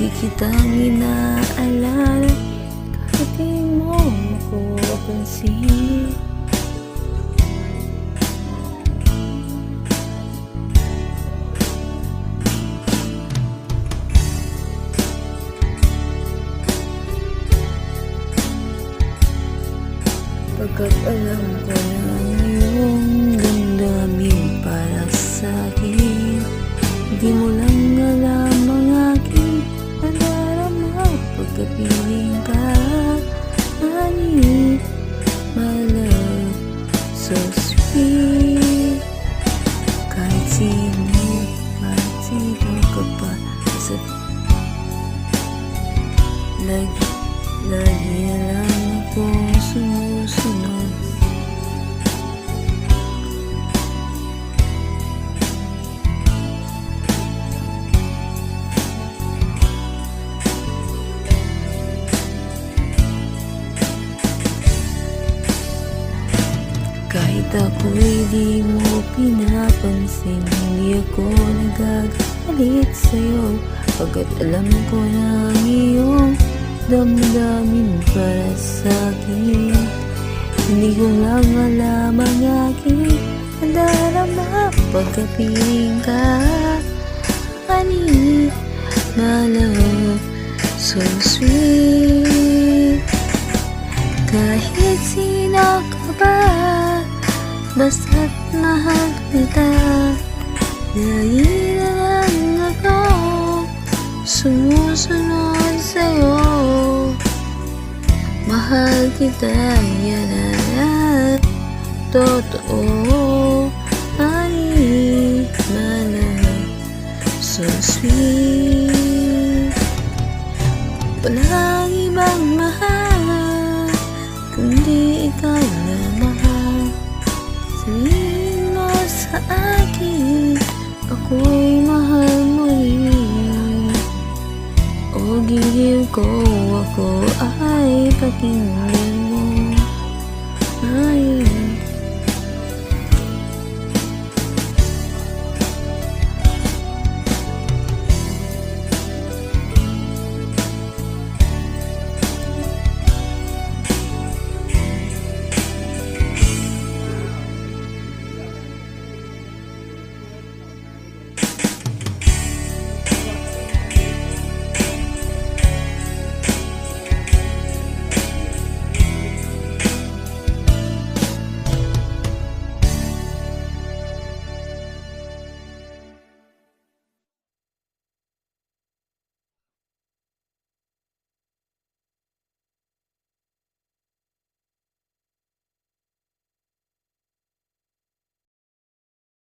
Lagi kitang inaalala kahit di mo ako pansin. Pagkat alam ko na iyong damdamin para sa'kin, di mo lang alam ang aking nadarama. Pagkapiling ka, honey, my love, so sweet. Kahit sino ka pa sa lagi na lang akong sumusunod. Kahit ako'y di mo pinapansin, hindi ako nagagalit sa'yo. Pagkat alam ko na ang iyong damdamin para sa'kin, hindi ko lang alam ang aking nadarama. Pagkapiling ka, honey, my love, so sweet. Kahit sino ka ba, basta't mahal kita, lagi na lang ako sumusunod sa'yo. Mahal kita, yan ang totoo, honey, my love, so sweet. Walang ibang mahal kundi ikaw na mahal. Sabihin mo sa akin, ako'y mahal mo rin. O giliw ko, ako ay pakinggan